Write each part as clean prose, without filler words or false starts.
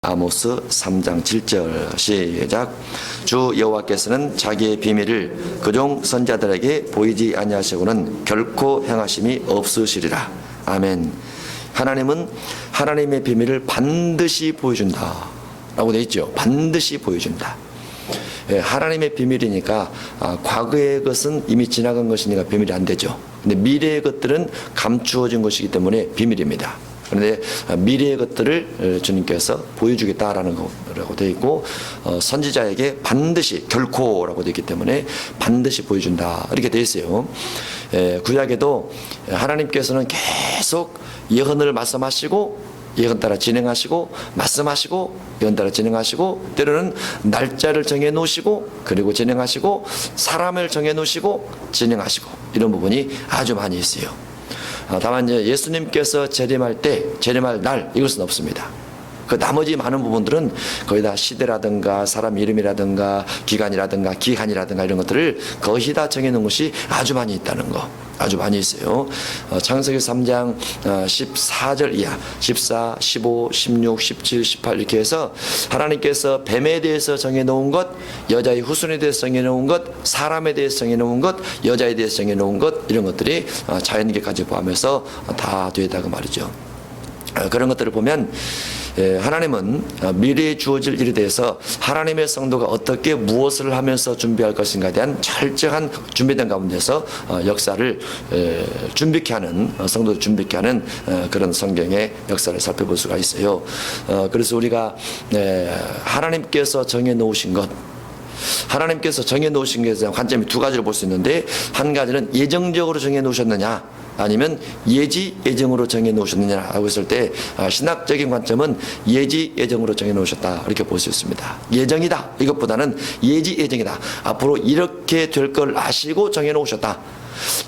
아모스 3장 7절 시작. 주 여호와께서는 자기의 비밀을 그종 선자들에게 보이지 아니하시고는 결코 행하심이 없으시리라. 아멘. 하나님은 하나님의 비밀을 반드시 보여준다 라고 되어 있죠. 반드시 보여준다. 하나님의 비밀이니까 과거의 것은 이미 지나간 것이니까 비밀이 안 되죠. 근데 미래의 것들은 감추어진 것이기 때문에 비밀입니다. 그런데 미래의 것들을 주님께서 보여주겠다라는 거라고 되어 있고, 선지자에게 반드시 결코라고 되어 있기 때문에 반드시 보여준다 이렇게 되어 있어요. 구약에도 하나님께서는 계속 예언을 말씀하시고 예언 따라 진행하시고 말씀하시고 예언 따라 진행하시고, 때로는 날짜를 정해 놓으시고 그리고 진행하시고 사람을 정해 놓으시고 진행하시고, 이런 부분이 아주 많이 있어요. 다만 이제 예수님께서 재림할 때, 재림할 날, 이것은 없습니다. 그 나머지 많은 부분들은 거의 다 시대라든가 사람 이름이라든가 기간이라든가 기한이라든가 이런 것들을 거의 다 정해놓은 것이 아주 많이 있다는 거, 아주 많이 있어요. 창세기 3장 14절 이하 14, 15, 16, 17, 18 이렇게 해서 하나님께서 뱀에 대해서 정해놓은 것, 여자의 후손에 대해서 정해놓은 것, 사람에 대해서 정해놓은 것, 여자에 대해서 정해놓은 것, 이런 것들이 자연계까지 포함해서 다 되어 있다고 말이죠. 그런 것들을 보면 하나님은 미래에 주어질 일에 대해서 하나님의 성도가 어떻게 무엇을 하면서 준비할 것인가에 대한 철저한 준비된 가운데서 역사를 준비케 하는, 성도를 정비케 하는 그런 성경의 역사를 살펴볼 수가 있어요. 그래서 우리가 하나님께서 정해놓으신 것, 하나님께서 정해놓으신 것에 대한 관점이 두 가지를 볼 수 있는데, 한 가지는 예정적으로 정해놓으셨느냐 아니면 예지 예정으로 정해놓으셨느냐라고 했을 때, 신학적인 관점은 예지 예정으로 정해놓으셨다 이렇게 볼 수 있습니다. 예정이다 이것보다는 예지 예정이다. 앞으로 이렇게 될 걸 아시고 정해놓으셨다,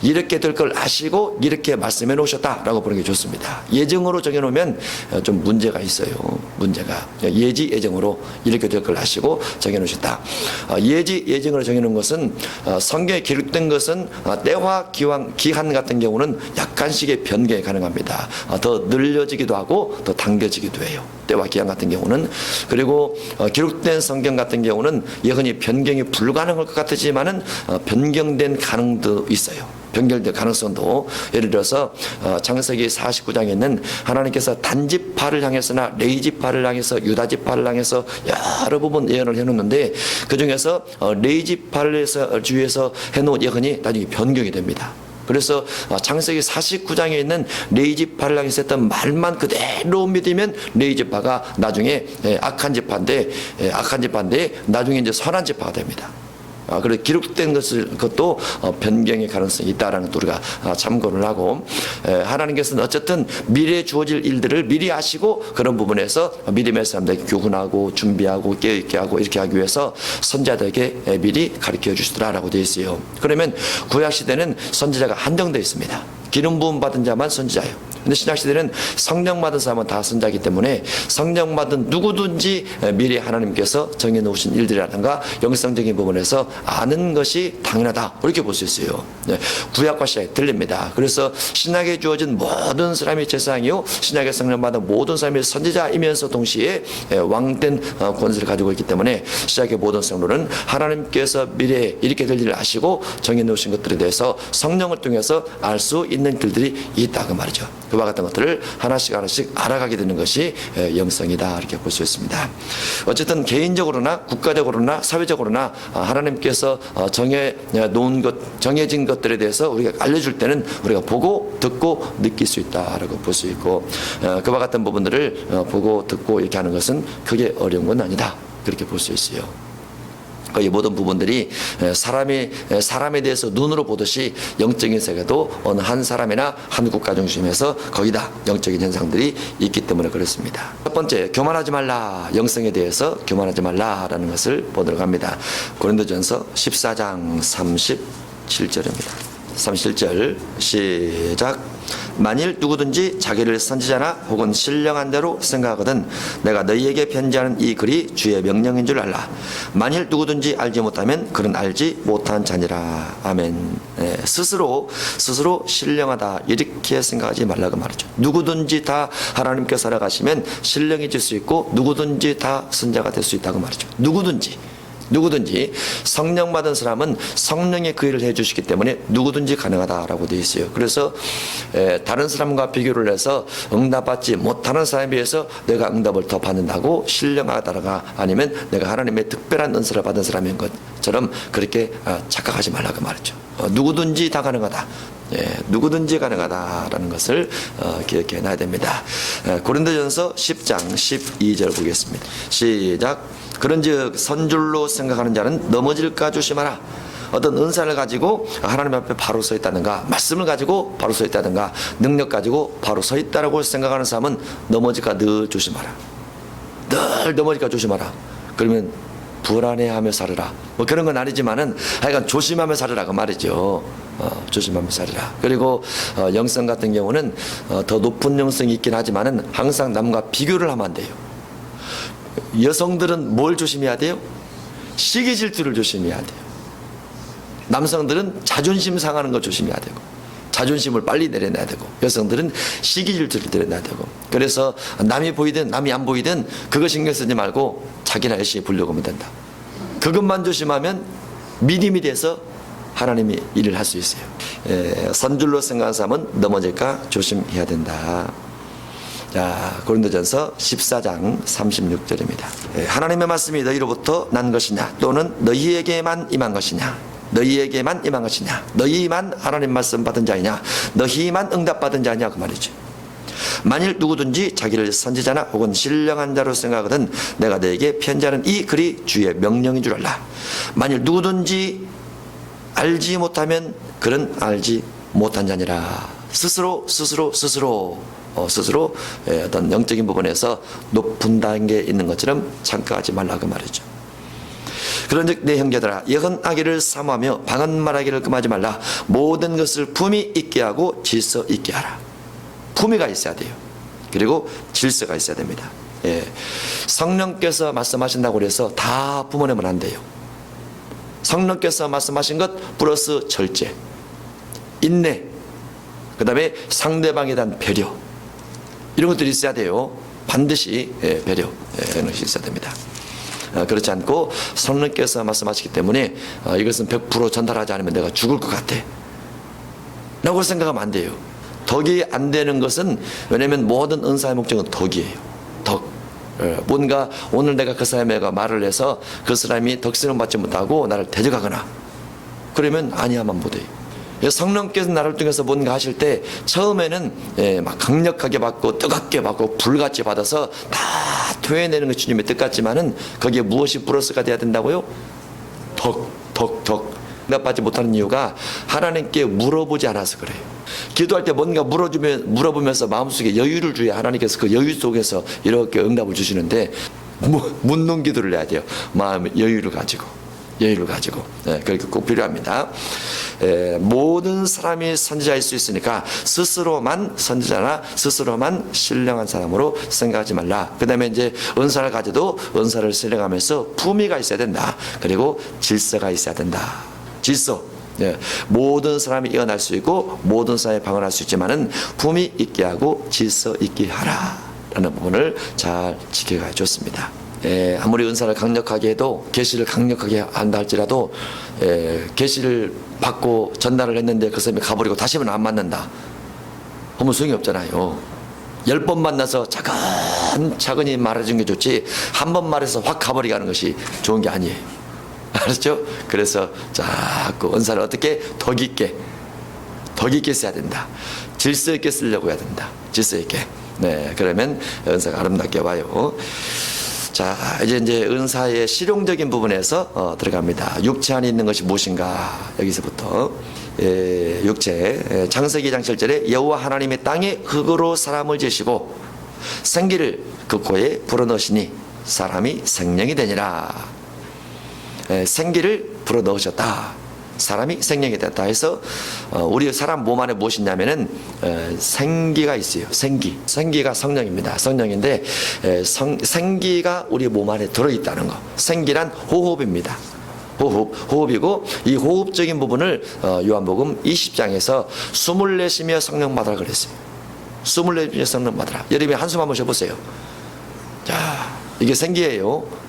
이렇게 될 걸 아시고 이렇게 말씀해 놓으셨다라고 보는 게 좋습니다. 예정으로 정해놓으면 좀 문제가 있어요. 문제가 예지 예정으로 이렇게 될 걸 아시고 정해놓으셨다. 예지 예정으로 정해놓은 것은, 성경에 기록된 것은 때와 기한 같은 경우는 약간씩의 변경이 가능합니다. 더 늘려지기도 하고 더 당겨지기도 해요. 때와 기한 같은 경우는. 그리고 기록된 성경 같은 경우는 예언이 변경이 불가능할 것 같지만은 변경된 가능도 있어요. 변경될 가능성도, 예를 들어서 창세기 49장에는 하나님께서 단지파를 향해서나 레이지파를 향해서 유다지파를 향해서 여러 부분 예언을 해놓는데, 그 중에서 레이지파를 주위에서 해놓은 예언이 나중에 변경이 됩니다. 그래서 창세기 49장에 있는 레이지파를 향해서 했던 말만 그대로 믿으면 레이지파가 나중에 악한 지파인데 나중에 이제 선한 지파가 됩니다. 그래서 기록된 것도 변경의 가능성이 있다라는 것도 우리가 참고를 하고, 하나님께서는 어쨌든 미래에 주어질 일들을 미리 아시고 그런 부분에서 믿음의 사람들에게 교훈하고 준비하고 깨어있게 하고 이렇게 하기 위해서 선지자들에게 미리 가르쳐 주시더라라고 되어 있어요. 그러면 구약시대는 선지자가 한정되어 있습니다. 기름 부음 받은 자만 선지자예요. 근데 신약시대는 성령 받은 사람은 다 선지자이기 때문에 성령 받은 누구든지 미리 하나님께서 정해놓으신 일들이라든가 영성적인 부분에서 아는 것이 당연하다 이렇게 볼 수 있어요. 구약과 신약이 틀립니다. 그래서 신약에 주어진 모든 사람이 제사장이요, 신약의 성령 받은 모든 사람이 선지자이면서 동시에 왕된 권세를 가지고 있기 때문에 신약의 모든 성도는 하나님께서 미래에 이렇게 될 일을 아시고 정해놓으신 것들에 대해서 성령을 통해서 알 수 있는 길들이 있다고 말이죠. 그와 같은 것들을 하나씩 알아가게 되는 것이 영성이다 이렇게 볼 수 있습니다. 어쨌든 개인적으로나 국가적으로나 사회적으로나 하나님께서 정해놓은 것, 정해진 것들에 대해서 우리가 알려줄 때는 우리가 보고 듣고 느낄 수 있다라고 볼 수 있고, 그와 같은 부분들을 보고 듣고 이렇게 하는 것은 크게 어려운 건 아니다 그렇게 볼 수 있어요. 이 모든 부분들이 사람에 대해서 눈으로 보듯이 영적인 세계도 어느 한 사람이나 한 국가 중심에서 거의 다 영적인 현상들이 있기 때문에 그렇습니다. 첫 번째, 교만하지 말라. 영성에 대해서 교만하지 말라라는 것을 보도록 합니다. 고린도전서 14장 37절입니다. 37절 시작. 만일 누구든지 자기를 선지자나 혹은 신령한 대로 생각하거든 내가 너희에게 편지하는 이 글이 주의 명령인 줄 알라. 만일 누구든지 알지 못하면 그는 알지 못한 자니라. 아멘. 스스로 신령하다 이렇게 생각하지 말라고 말이죠. 누구든지 다 하나님께 살아가시면 신령해질 수 있고 누구든지 다 선자가 될 수 있다고 말이죠. 누구든지 성령 받은 사람은 성령의 그 일을 해주시기 때문에 누구든지 가능하다라고 되어 있어요. 그래서 다른 사람과 비교를 해서 응답받지 못하는 사람에 비해서 내가 응답을 더 받는다고 신령하다가 아니면 내가 하나님의 특별한 은사를 받은 사람인 것처럼 그렇게 착각하지 말라고 말이죠. 누구든지 다 가능하다. 누구든지 가능하다라는 것을 기억해 놔야 됩니다. 고린도전서 10장 12절 보겠습니다. 시작. 그런즉 선줄로 생각하는 자는 넘어질까 조심하라. 어떤 은사를 가지고 하나님 앞에 바로 서 있다든가 말씀을 가지고 바로 서 있다든가 능력 가지고 바로 서 있다라고 생각하는 사람은 넘어질까 늘 조심하라. 늘 넘어질까 조심하라. 그러면 불안해하며 살으라. 뭐 그런 건 아니지만은 하여간 조심하며 살으라 그 말이죠. 조심하며 살으라. 그리고 영성 같은 경우는 더 높은 영성이 있긴 하지만은 항상 남과 비교를 하면 안 돼요. 여성들은 뭘 조심해야 돼요? 시기 질투를 조심해야 돼요. 남성들은 자존심 상하는 걸 조심해야 되고 자존심을 빨리 내려놔야 되고 여성들은 시기 질투를 내려놔야 되고 그래서 남이 보이든 남이 안 보이든 그거 신경 쓰지 말고 자기나 열심히 부려고 하면 된다. 그것만 조심하면 믿음이 돼서 하나님이 일을 할 수 있어요. 선줄로 생각하는 사람은 넘어질까 조심해야 된다. 자, 고린도전서 14장 36절입니다. 하나님의 말씀이 너희로부터 난 것이냐 또는 너희에게만 임한 것이냐 너희에게만 임한 것이냐 너희만 하나님 말씀 받은 자이냐 너희만 응답받은 자냐 그 말이죠. 만일 누구든지 자기를 선지자나 혹은 신령한 자로 생각하거든 내가 너에게 편지하는 이 글이 주의 명령인 줄 알라. 만일 누구든지 알지 못하면 그는 알지 못한 자니라. 스스로 어떤 영적인 부분에서 높은 단계에 있는 것처럼 착각하지 말라고 말이죠. 그런즉 내 형제들아 여헌하기를 사모하며 방언 말하기를 금하지 말라. 모든 것을 품위 있게 하고 질서 있게 하라. 품위가 있어야 돼요. 그리고 질서가 있어야 됩니다. 성령께서 말씀하신다고 해서 다 뿜어내면 안 돼요. 성령께서 말씀하신 것 플러스 절제, 인내, 그 다음에 상대방에 대한 배려 이런 것들이 있어야 돼요. 반드시 배려 이런 것이 있어야 됩니다. 그렇지 않고 성령께서 말씀하시기 때문에 이것은 100% 전달하지 않으면 내가 죽을 것 같아 라고 생각하면 안 돼요. 덕이 안 되는 것은 왜냐하면 모든 은사의 목적은 덕이에요. 덕. 뭔가 오늘 내가 그 사람에게 말을 해서 그 사람이 덕스러움 받지 못하고 나를 대적하거나 그러면 아니야만 못해요. 성령께서 나를 통해서 뭔가 하실 때 처음에는 막 강력하게 받고 뜨겁게 받고 불같이 받아서 다 토해내는 것이 주님의 뜻 같지만은 거기에 무엇이 플러스가 돼야 된다고요? 덕. 응답받지 못하는 이유가 하나님께 물어보지 않아서 그래요. 기도할 때 뭔가 물어보면서 마음속에 여유를 줘야 하나님께서 그 여유 속에서 이렇게 응답을 주시는데 묻는 기도를 해야 돼요. 마음의 여유를 가지고 그렇게 꼭 필요합니다. 모든 사람이 선지자일 수 있으니까 스스로만 선지자나 스스로만 신령한 사람으로 생각하지 말라. 그 다음에 이제 은사를 가져도 은사를 신령하면서 품위가 있어야 된다. 그리고 질서가 있어야 된다. 질서. 모든 사람이 일어날 수 있고 모든 사람이 방언할 수 있지만은 품위 있게 하고 질서 있게 하라 라는 부분을 잘 지켜가야 좋습니다. 아무리 은사를 강력하게 해도 계시를 강력하게 한다 할지라도 계시를 받고 전달을 했는데 그 사람이 가버리고 다시는 안 만난다 하면 소용이 없잖아요. 10번 만나서 차근히 말해준 게 좋지 한 번 말해서 확 가버리게 하는 것이 좋은 게 아니에요. 알았죠? 그래서 자꾸 은사를 어떻게 덕 있게 써야 된다. 질서 있게 쓰려고 해야 된다. 질서 있게. 그러면 은사가 아름답게 와요. 자, 이제 은사의 실용적인 부분에서 들어갑니다. 육체 안에 있는 것이 무엇인가? 여기서부터 육체. 창세기 2장 7절에 여호와 하나님의 땅에 흙으로 사람을 지으시고 생기를 그 코에 불어넣으시니 사람이 생명이 되니라. 생기를 불어넣으셨다. 사람이 생명이 됐다 해서 우리 사람 몸 안에 무엇이 있냐면은 생기가 있어요. 생기가 성령입니다. 성령인데 생기가 우리 몸 안에 들어있다는 거. 생기란 호흡입니다. 호흡이고 이 호흡적인 부분을 요한복음 20장에서 숨을 내쉬며 성령 받으라 그랬어요. 숨을 내쉬며 성령 받으라. 여러분이 한숨 한번 쉬어보세요. 자, 이게 생기예요.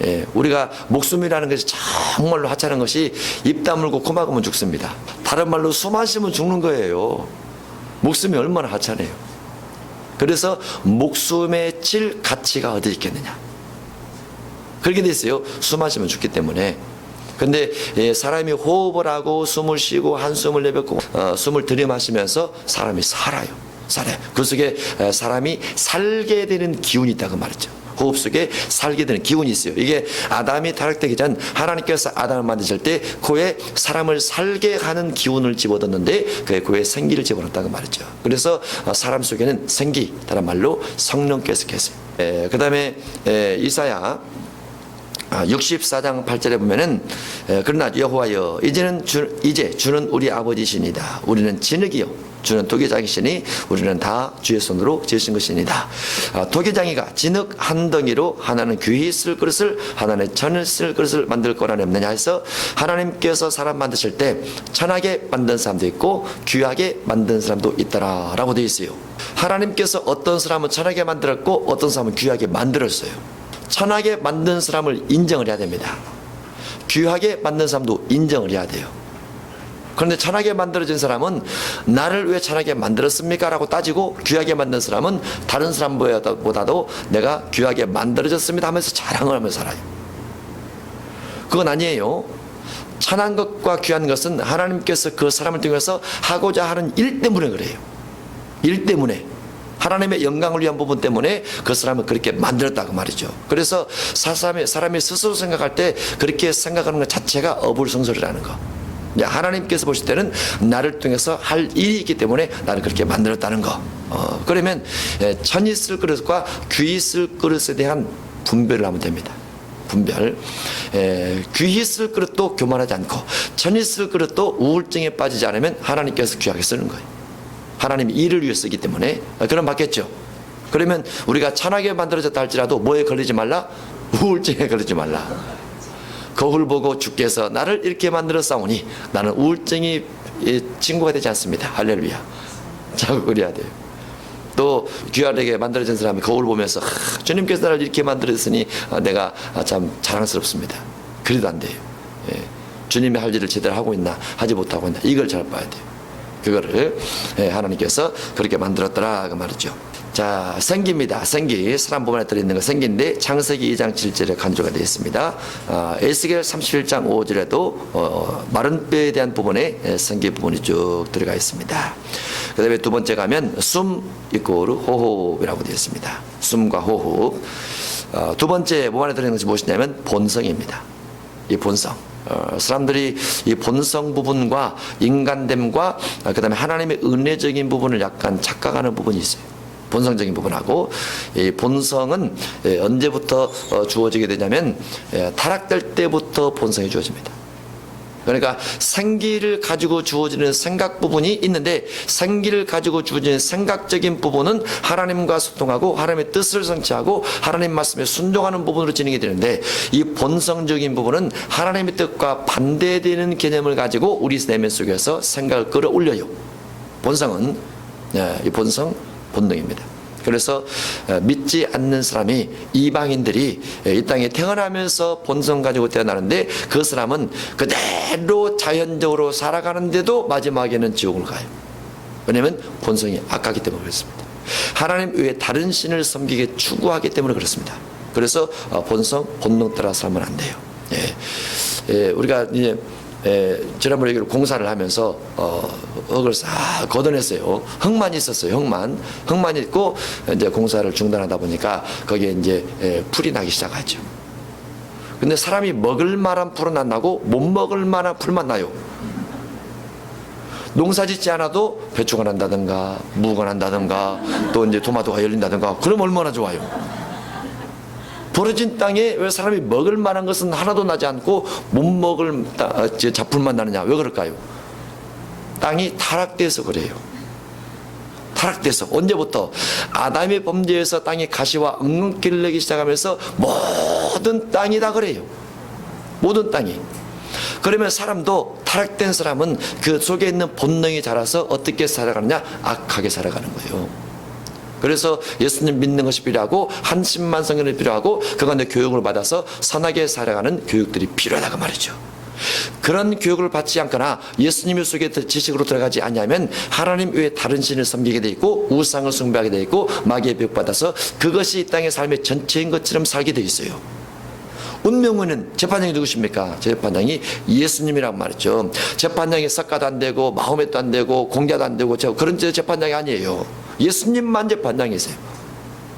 예, 우리가 목숨이라는 것이 정말로 하찮은 것이 입 다물고 코 막으면 죽습니다. 다른 말로 숨 안 쉬면 죽는 거예요. 목숨이 얼마나 하찮아요. 그래서 목숨의 질 가치가 어디 있겠느냐. 그렇게 돼 있어요. 숨 안 쉬면 죽기 때문에. 근데 사람이 호흡을 하고 숨을 쉬고 한숨을 내뱉고 숨을 들이마시면서 사람이 살아요. 그 속에 사람이 살게 되는 기운이 있다고 말이죠. 호흡 속에 살게 되는 기운이 있어요. 이게 아담이 타락되기 전 하나님께서 아담을 만드실 때 그에 사람을 살게 하는 기운을 집어넣는데 그에 생기를 집어넣었다고 말이죠. 그래서 사람 속에는 생기, 다른 말로 성령께서 계세요. 그 다음에 이사야 64장 8절에 보면은 그러나 여호와여 이제 주는 우리 아버지시니다. 우리는 진흙이요 주는 도기장이시니 우리는 다 주의 손으로 지으신 것이니다. 도기장이가 진흙 한 덩이로 하나는 귀히 쓸 그릇을 하나는 천을 쓸 그릇을 만들 거라 없느냐 해서 하나님께서 사람 만드실 때 천하게 만든 사람도 있고 귀하게 만든 사람도 있더라 라고 되어 있어요. 하나님께서 어떤 사람은 천하게 만들었고 어떤 사람은 귀하게 만들었어요. 천하게 만든 사람을 인정을 해야 됩니다. 귀하게 만든 사람도 인정을 해야 돼요. 그런데 천하게 만들어진 사람은 나를 왜 천하게 만들었습니까? 라고 따지고 귀하게 만든 사람은 다른 사람보다도 내가 귀하게 만들어졌습니다 하면서 자랑을 하면서 살아요. 그건 아니에요. 천한 것과 귀한 것은 하나님께서 그 사람을 통해서 하고자 하는 일 때문에 그래요. 일 때문에. 하나님의 영광을 위한 부분 때문에 그 사람을 그렇게 만들었다고 말이죠. 그래서 사람이 스스로 생각할 때 그렇게 생각하는 것 자체가 어불성설이라는 거. 하나님께서 보실 때는 나를 통해서 할 일이 있기 때문에 나를 그렇게 만들었다는 거. 그러면 천이 쓸 그릇과 귀히 쓸 그릇에 대한 분별을 하면 됩니다. 분별. 귀히 쓸 그릇도 교만하지 않고 천이 쓸 그릇도 우울증에 빠지지 않으면 하나님께서 귀하게 쓰는 거예요. 하나님이 일을 위해 쓰기 때문에. 그럼 맞겠죠. 그러면 우리가 천하게 만들어졌다 할지라도 뭐에 걸리지 말라? 우울증에 걸리지 말라. 거울 보고 주께서 나를 이렇게 만들어 싸우니 나는 우울증이 친구가 되지 않습니다. 할렐루야. 자꾸 그래야 돼요. 또 귀하게 만들어진 사람이 거울 보면서 주님께서 나를 이렇게 만들었으니 내가 참 자랑스럽습니다. 그래도 안 돼요. 주님의 할 일을 제대로 하고 있나 하지 못하고 있나 이걸 잘 봐야 돼요. 그거를 하나님께서 그렇게 만들었더라 그 말이죠. 자, 생기입니다. 생기. 사람 몸 안에 들어있는 거 생기인데 창세기 2장 7절에 간주가 되어 있습니다. 에스겔 31장 5절에도 마른 뼈에 대한 부분에 생기 부분이 쭉 들어가 있습니다. 그 다음에 두 번째 가면 숨 이꼬르 호흡이라고 되어 있습니다. 숨과 호흡. 두 번째 몸 안에 들어있는 것이 무엇이냐면 본성입니다. 이 본성. 사람들이 이 본성 부분과 인간됨과 그 다음에 하나님의 은혜적인 부분을 약간 착각하는 부분이 있어요. 본성적인 부분하고 이 본성은 언제부터 주어지게 되냐면 타락될 때부터 본성이 주어집니다. 그러니까 생기를 가지고 주어지는 생각 부분이 있는데 생기를 가지고 주어지는 생각적인 부분은 하나님과 소통하고 하나님의 뜻을 성취하고 하나님 말씀에 순종하는 부분으로 진행이 되는데 이 본성적인 부분은 하나님의 뜻과 반대되는 개념을 가지고 우리 내면 속에서 생각을 끌어올려요. 본성은 이 본성 본능입니다. 그래서 믿지 않는 사람이 이방인들이 이 땅에 태어나면서 본성 가지고 태어나는데 그 사람은 그대로 자연적으로 살아가는데도 마지막에는 지옥을 가요. 왜냐하면 본성이 악하기 때문에 그렇습니다. 하나님 외에 다른 신을 섬기게 추구하기 때문에 그렇습니다. 그래서 본성 본능 따라 살면 안 돼요. 우리가 이제 지난번에 여기를 공사를 하면서 흙을 싹 걷어냈어요. 흙만 있었어요. 흙만 있고 이제 공사를 중단하다 보니까 거기에 이제 풀이 나기 시작하죠. 근데 사람이 먹을 만한 풀은 안 나고 못 먹을 만한 풀만 나요. 농사 짓지 않아도 배추가 난다든가 무가 난다든가 또 이제 토마토가 열린다든가 그럼 얼마나 좋아요. 벌어진 땅에 왜 사람이 먹을 만한 것은 하나도 나지 않고 못 먹을 잡풀만 나느냐? 왜 그럴까요? 땅이 타락돼서 그래요. 타락돼서. 언제부터? 아담의 범죄에서 땅이 가시와 엉겅퀴를 내기 시작하면서 모든 땅이 다 그래요. 모든 땅이. 그러면 사람도, 타락된 사람은 그 속에 있는 본능이 자라서 어떻게 살아가느냐? 악하게 살아가는 거예요. 그래서 예수님 믿는 것이 필요하고, 한심만 성경이 필요하고, 그 가운데 교육을 받아서 선하게 살아가는 교육들이 필요하다고 말이죠. 그런 교육을 받지 않거나 예수님의 속에 지식으로 들어가지 않냐면 하나님 외에 다른 신을 섬기게 돼 있고, 우상을 숭배하게 돼 있고, 마귀의 교육받아서 그것이 이 땅의 삶의 전체인 것처럼 살게 돼 있어요. 운명은 재판장이 누구십니까? 재판장이 예수님이란 말이죠. 재판장이 석가도 안 되고 마호멧도 안 되고 공자도 안 되고 그런 재판장이 아니에요. 예수님만 재판장이세요.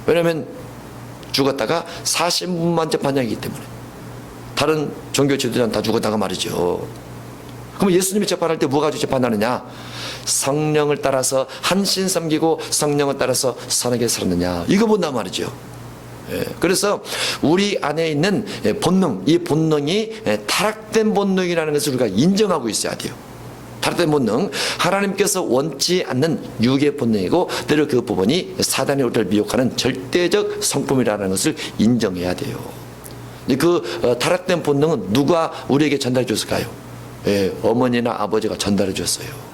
왜냐하면 죽었다가 사신 분만 재판장이기 때문에. 다른 종교 지도자는 다 죽었다가 말이죠. 그럼 예수님이 재판할 때 뭐 가지고 재판하느냐? 성령을 따라서 한신 섬기고 성령을 따라서 선하게 살았느냐, 이거 본단 말이죠. 그래서 우리 안에 있는 본능, 이 본능이 타락된 본능이라는 것을 우리가 인정하고 있어야 돼요. 타락된 본능, 하나님께서 원치 않는 육의 본능이고, 때로 그 부분이 사단이 우리를 미혹하는 절대적 성품이라는 것을 인정해야 돼요. 그 타락된 본능은 누가 우리에게 전달해 줬을까요? 어머니나 아버지가 전달해 줬어요.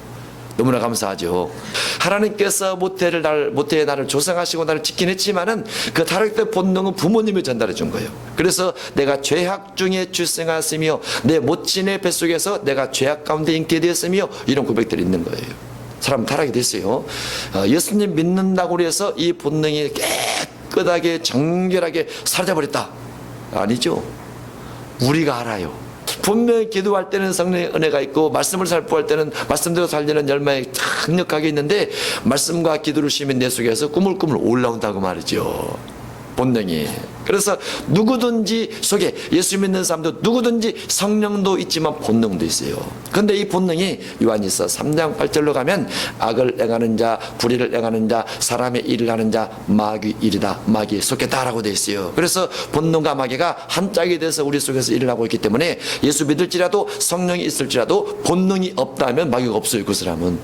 너무나 감사하죠. 하나님께서 모태의 나를 조성하시고 나를 지키긴 했지만은 그 타락된 본능은 부모님이 전달해 준 거예요. 그래서 내가 죄악 중에 출생하였으며 내 모친의 뱃속에서 내가 죄악 가운데 잉게 되었으며, 이런 고백들이 있는 거예요. 사람 타락이 됐어요. 예수님 믿는다고 해서 이 본능이 깨끗하게 정결하게 사라져버렸다? 아니죠. 우리가 알아요. 분명히 기도할 때는 성령의 은혜가 있고, 말씀을 살포할 때는 말씀대로 살리는 열망이 강력하게 있는데, 말씀과 기도를 쉬면 내 속에서 꾸물꾸물 올라온다고 말이죠. 본능이. 그래서 누구든지 속에, 예수 믿는 사람도 누구든지 성령도 있지만 본능도 있어요. 그런데 이 본능이 요한일서 3장 8절로 가면 악을 행하는 자, 불의를 행하는 자, 사람의 일을 하는 자, 마귀 일이다, 마귀에 속했다라고 되어 있어요. 그래서 본능과 마귀가 한 짝이 돼서 우리 속에서 일을 하고 있기 때문에 예수 믿을지라도, 성령이 있을지라도 본능이 없다면 마귀가 없어요. 그 사람은.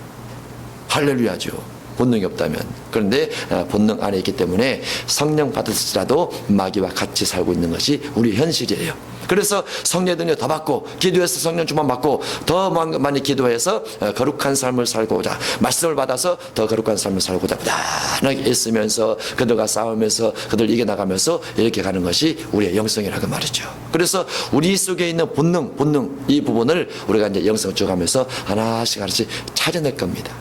할렐루야죠. 본능이 없다면. 그런데 본능 안에 있기 때문에 성령 받았을지라도 마귀와 같이 살고 있는 것이 우리 현실이에요. 그래서 성령의 능력 더 받고, 기도해서 성령 충만 받고, 더 많이 기도해서 거룩한 삶을 살고자, 말씀을 받아서 더 거룩한 삶을 살고자 부단하게 애쓰면서, 그들과 싸우면서, 그들 이겨나가면서 이렇게 가는 것이 우리의 영성이라고 말이죠. 그래서 우리 속에 있는 본능, 이 부분을 우리가 이제 영성을 쭉가면서 하나씩 찾아낼 겁니다.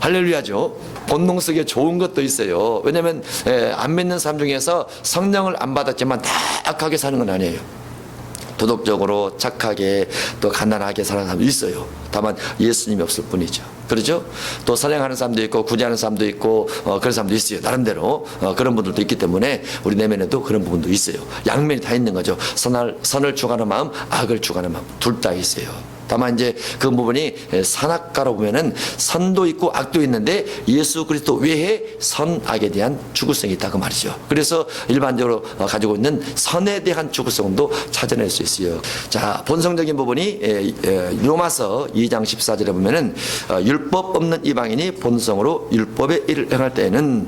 할렐루야죠. 본능 속에 좋은 것도 있어요. 왜냐하면 안 믿는 사람 중에서 성령을 안 받았지만 다 악하게 사는 건 아니에요. 도덕적으로 착하게 또 가난하게 사는 사람도 있어요. 다만 예수님이 없을 뿐이죠. 그렇죠? 또 선행하는 사람도 있고 구제하는 사람도 있고 그런 사람도 있어요. 나름대로 그런 분들도 있기 때문에 우리 내면에도 그런 부분도 있어요. 양면이 다 있는 거죠. 선을 추구하는 마음, 악을 추구하는 마음, 둘 다 있어요. 다만 이제 그 부분이 선악가로 보면은 선도 있고 악도 있는데, 예수 그리스도 외에 선악에 대한 추구성이 있다고 말이죠. 그래서 일반적으로 가지고 있는 선에 대한 추구성도 찾아낼 수 있어요. 자, 본성적인 부분이 로마서 2장 14절에 보면은 율법 없는 이방인이 본성으로 율법의 일을 행할 때에는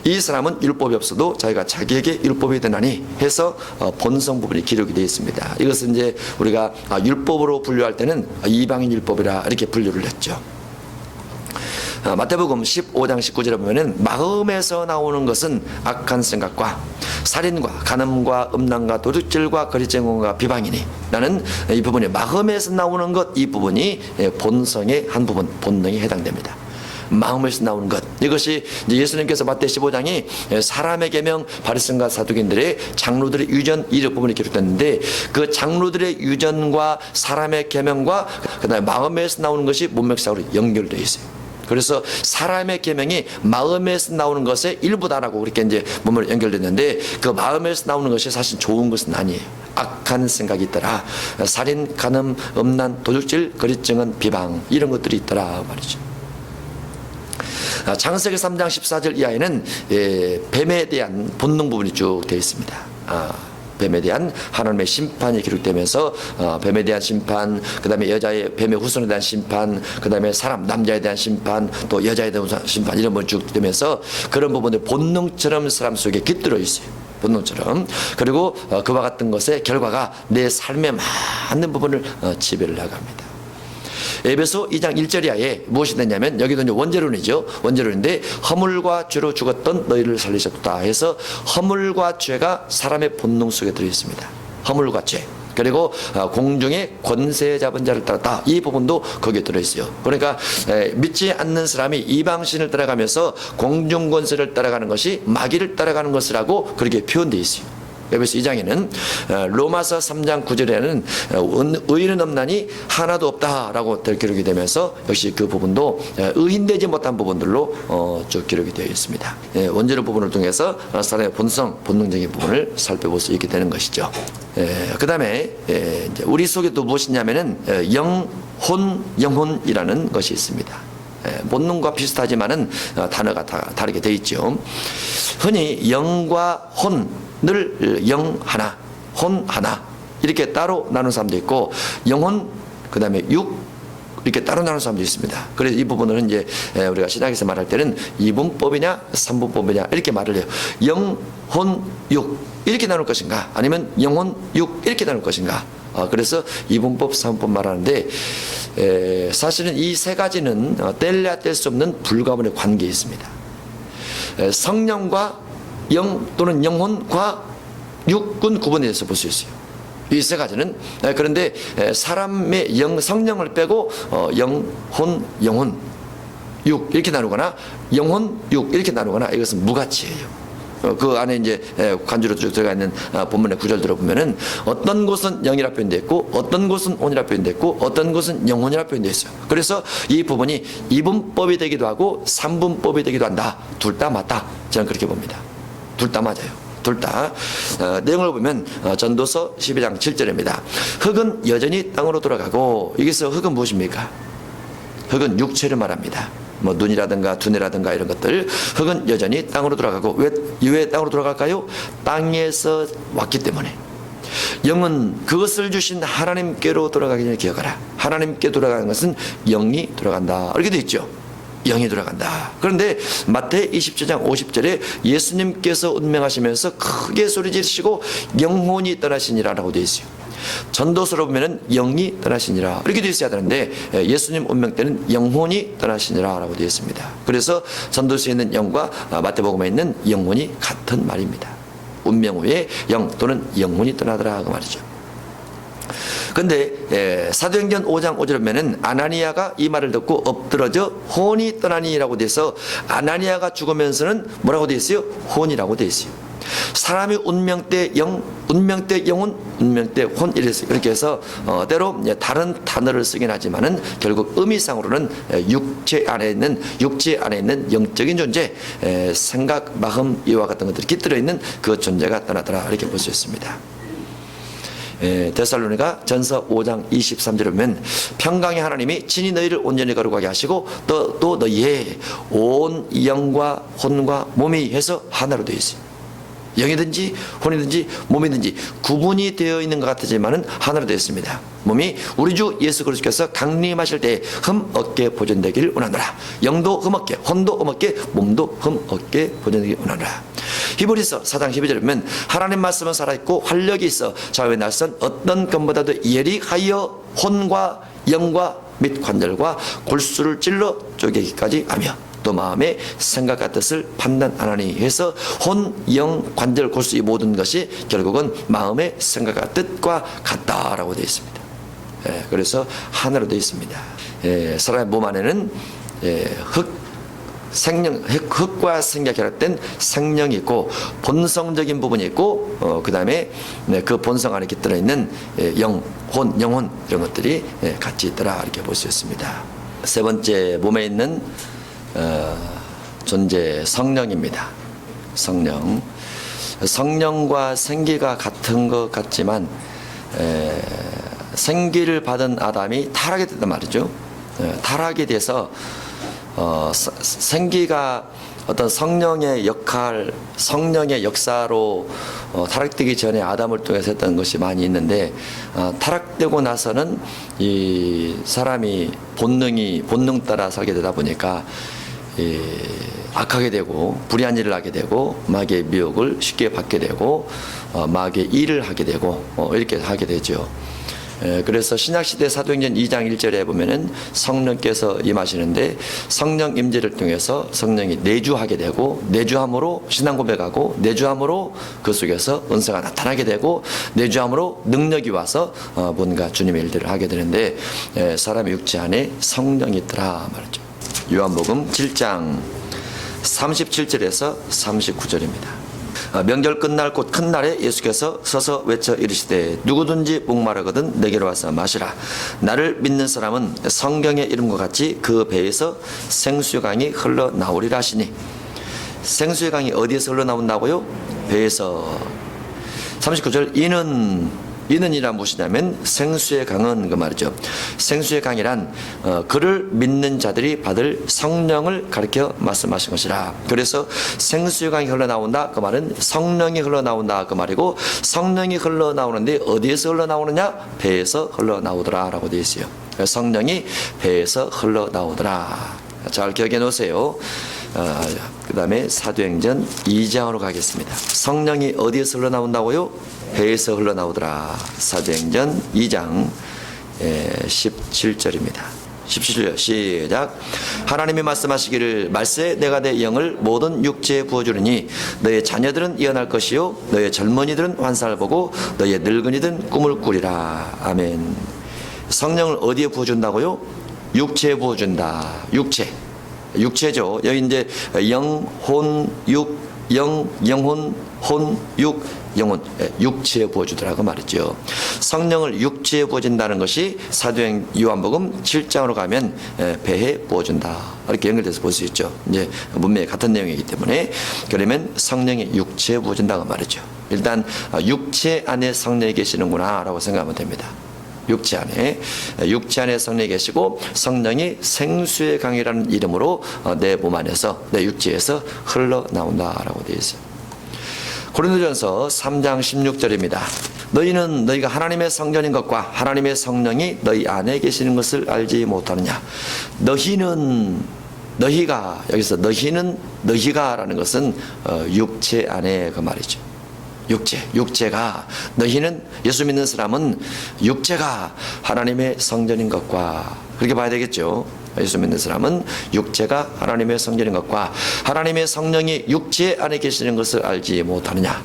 이 사람은 율법이 없어도 자기가 자기에게 율법이 되나니 해서 본성 부분이 기록이 되어 있습니다. 이것은 이제 우리가 율법으로 분류할 때는 이방인 율법이라 이렇게 분류를 했죠. 마태복음 15장 19절에 보면은 마음에서 나오는 것은 악한 생각과 살인과 간음과 음란과 도둑질과 거짓증언과 비방이니, 라는 이 부분이 마음에서 나오는 것, 이 부분이 본성의 한 부분, 본능에 해당됩니다. 마음에서 나오는 것, 이것이 이제 예수님께서 마태 15장이 사람의 계명, 바리새인과 사두개인들의 장로들의 유전, 이 부분이 기록됐는데, 그 장로들의 유전과 사람의 계명과 그다음에 마음에서 나오는 것이 문맥상으로 연결되어 있어요. 그래서 사람의 계명이 마음에서 나오는 것의 일부다라고 그렇게 이제 몸으로 연결됐는데, 그 마음에서 나오는 것이 사실 좋은 것은 아니에요. 악한 생각이 있더라. 살인, 간음, 음란, 도둑질, 거짓증언, 비방, 이런 것들이 있더라 말이죠. 창세기 3장 14절 이하에는 뱀에 대한 본능 부분이 쭉 되어 있습니다. 뱀에 대한 하나님의 심판이 기록되면서 뱀에 대한 심판, 그 다음에 여자의 뱀의 후손에 대한 심판, 그 다음에 사람 남자에 대한 심판, 또 여자에 대한 심판, 이런 부분이 쭉 되면서 그런 부분들 본능처럼 사람 속에 깃들어 있어요. 본능처럼. 그리고 그와 같은 것의 결과가 내 삶에 많은 부분을 지배를 나갑니다. 에베소 2장 1절 이하에 무엇이 되냐면, 여기도 이제 원죄론이죠. 원죄론인데, 허물과 죄로 죽었던 너희를 살리셨다 해서 허물과 죄가 사람의 본능 속에 들어있습니다. 허물과 죄. 그리고 공중의 권세 잡은 자를 따랐다. 이 부분도 거기에 들어있어요. 그러니까 믿지 않는 사람이 이방신을 따라가면서 공중 권세를 따라가는 것이 마귀를 따라가는 것이라고 그렇게 표현되어 있어요. 에베소 2장에는 로마서 3장 9절에는 의인은 없나니 하나도 없다라고 기록이 되면서 역시 그 부분도 의인되지 못한 부분들로 쭉 기록이 되어 있습니다. 원죄의 부분을 통해서 사람의 본성, 본능적인 부분을 살펴볼 수 있게 되는 것이죠. 그 다음에 우리 속에 또 무엇이냐면은 영혼이라는 것이 있습니다. 본능과 비슷하지만은 단어가 다 다르게 되어 있죠. 흔히 영과 혼을 영 하나, 혼 하나 이렇게 따로 나눈 사람도 있고, 영혼 그 다음에 육 이렇게 따로 나눈 사람도 있습니다. 그래서 이 부분은 이제 우리가 신학에서 말할 때는 이분법이냐 삼분법이냐 이렇게 말을 해요. 영, 혼, 육 이렇게 나눌 것인가, 아니면 영혼, 육 이렇게 나눌 것인가. 그래서 이분법, 삼분법 말하는데, 사실은 이 세 가지는 뗄래야 뗄 수 없는 불가분의 관계에 있습니다. 성령과 영 또는 영혼과 육은 구분해서 볼 수 있어요. 이 세 가지는. 그런데 사람의 성령을 빼고 영혼, 영혼, 육 이렇게 나누거나 영혼, 육 이렇게 나누거나, 이것은 무가치예요. 그 안에 이제 간주로 쭉 들어가 있는 본문의 구절 들어보면은 어떤 곳은 영이라 표현되어 있고, 어떤 곳은 혼이라 표현되어 있고, 어떤 곳은 영혼이라 표현되어 있어요. 그래서 이 부분이 이분법이 되기도 하고 삼분법이 되기도 한다. 둘 다 맞다. 저는 그렇게 봅니다. 둘 다 맞아요. 둘 다. 내용을 보면 전도서 12장 7절입니다. 흙은 여전히 땅으로 돌아가고, 여기서 흙은 무엇입니까? 흙은 육체를 말합니다. 뭐 눈이라든가 두뇌라든가 이런 것들. 흙은 여전히 땅으로 돌아가고, 왜 땅으로 돌아갈까요? 땅에서 왔기 때문에. 영은 그것을 주신 하나님께로 돌아가기 전에 기억하라. 하나님께 돌아가는 것은 영이 돌아간다. 이렇게 되어 있죠. 영이 돌아간다. 그런데 마태 27장 50절에 예수님께서 운명하시면서 크게 소리 지르시고 영혼이 떠나시니라라고 되어 있어요. 전도서로 보면은 영이 떠나시니라 이렇게 되어 있어야 되는데, 예수님 운명 때는 영혼이 떠나시니라라고 되어 있습니다. 그래서 전도서에 있는 영과 마태복음에 있는 영혼이 같은 말입니다. 운명 후에 영 또는 영혼이 떠나더라 그 말이죠. 근데 사도행전 5장 5절에 보면은 아나니아가 이 말을 듣고 엎드러져 혼이 떠나니라고 돼서, 아나니아가 죽으면서는 뭐라고 돼 있어요? 혼이라고 돼 있어요. 사람이 운명 때 영, 운명 때 영혼, 운명 때 혼 이렇게 해서 때로 다른 단어를 쓰긴 하지만은 결국 의미상으로는 육체 안에 있는 영적인 존재, 생각, 마음, 이와 같은 것들이 깃들어 있는 그 존재가 떠나더라 이렇게 볼 수 있습니다. 데살로니가 전서 5장 23절에 보면 평강의 하나님이 친히 너희를 온전히 거룩하게 하시고 또 너희의 온 영과 혼과 몸이 해서 하나로 되어 있어요. 영이든지 혼이든지 몸이든지 구분이 되어 있는 것 같지만은 하나로 되어 있습니다. 몸이 우리 주 예수 그리스도께서 강림하실 때 흠없게 보존되기를 원하노라. 영도 흠없게, 혼도 흠없게, 몸도 흠없게 보존되기를 원하노라. 히브리서 4장 12절에 보면 하나님 말씀은 살아있고 활력이 있어 좌우의 날선 어떤 검보다도 예리하여 혼과 영과 및 관절과 골수를 찔러 쪼개기까지 하며 또 마음의 생각과 뜻을 판단하나니 해서 혼, 영, 관절, 골수 이 모든 것이 결국은 마음의 생각과 뜻과 같다라고 되어 있습니다. 그래서 하나로 되어 있습니다. 사람의 몸 안에는 흙과 생각 결합된 생명이 있고 본성적인 부분이 있고, 그 다음에 그 본성 안에 깃들어 있는 영, 혼, 영혼 이런 것들이 같이 있더라 이렇게 볼 수 있습니다. 세 번째, 몸에 있는 존재 성령입니다. 성령과 생기가 같은 것 같지만 생기를 받은 아담이 타락이 됐단 말이죠. 타락이 돼서 생기가 어떤 성령의 역할, 성령의 역사로 타락되기 전에 아담을 통해서 했던 것이 많이 있는데, 타락되고 나서는 이 사람이 본능 따라 살게 되다 보니까 악하게 되고 불의한 일을 하게 되고 마귀의 미혹을 쉽게 받게 되고 마귀의 일을 하게 되고 이렇게 하게 되죠. 그래서 신약시대 사도행전 2장 1절에 보면은 성령께서 임하시는데, 성령 임재를 통해서 성령이 내주하게 되고, 내주함으로 신앙 고백하고, 내주함으로 그 속에서 은사가 나타나게 되고, 내주함으로 능력이 와서 뭔가 주님의 일들을 하게 되는데, 사람의 육체 안에 성령이 있더라 말이죠. 요한복음 7장 37절에서 39절입니다. 명절 끝날 곧 큰 날에 예수께서 서서 외쳐 이르시되 누구든지 목마르거든 내게로 와서 마시라. 나를 믿는 사람은 성경의 이름과 같이 그 배에서 생수의 강이 흘러나오리라 하시니, 생수의 강이 어디에서 흘러나온다고요? 배에서. 39절 이는이란 무엇이냐면 생수의 강은 그 말이죠. 생수의 강이란 그를 믿는 자들이 받을 성령을 가리켜 말씀하신 것이라. 그래서 생수의 강이 흘러나온다 그 말은 성령이 흘러나온다 그 말이고, 성령이 흘러나오는데 어디에서 흘러나오느냐? 배에서 흘러나오더라 라고 되어 있어요. 성령이 배에서 흘러나오더라. 잘 기억해 놓으세요. 그 다음에 사도행전 2장으로 가겠습니다. 성령이 어디에서 흘러나온다고요? 배에서 흘러나오더라. 사도행전 2장 17절입니다. 17절 시작. 하나님이 말씀하시기를 말세 내가 내 영을 모든 육체에 부어주리니 너의 자녀들은 예언할 것이요 너의 젊은이들은 환상을 보고 너의 늙은이들은 꿈을 꾸리라. 아멘. 성령을 어디에 부어준다고요? 육체에 부어준다. 육체죠. 여기 이제 영, 혼, 육, 영혼, 혼, 영혼, 육체에 부어주더라고 말이죠. 성령을 육체에 부어준다는 것이 사도행 요한복음 7장으로 가면 배에 부어준다. 이렇게 연결돼서 볼 수 있죠. 이제 문맥이 같은 내용이기 때문에. 그러면 성령이 육체에 부어준다고 말이죠. 일단 육체 안에 성령이 계시는구나 라고 생각하면 됩니다. 육체 안에 성령이 계시고, 성령이 생수의 강이라는 이름으로 내 몸 안에서, 내 육체에서 흘러나온다라고 되어 있어요. 고린도전서 3장 16절입니다. 너희가 하나님의 성전인 것과 하나님의 성령이 너희 안에 계시는 것을 알지 못하느냐. 너희가라는 것은 육체 안에 그 말이죠. 육체가, 너희는, 예수 믿는 사람은 육체가 하나님의 성전인 것과, 그렇게 봐야 되겠죠. 예수 믿는 사람은 육체가 하나님의 성전인 것과 하나님의 성령이 육체 안에 계시는 것을 알지 못하느냐.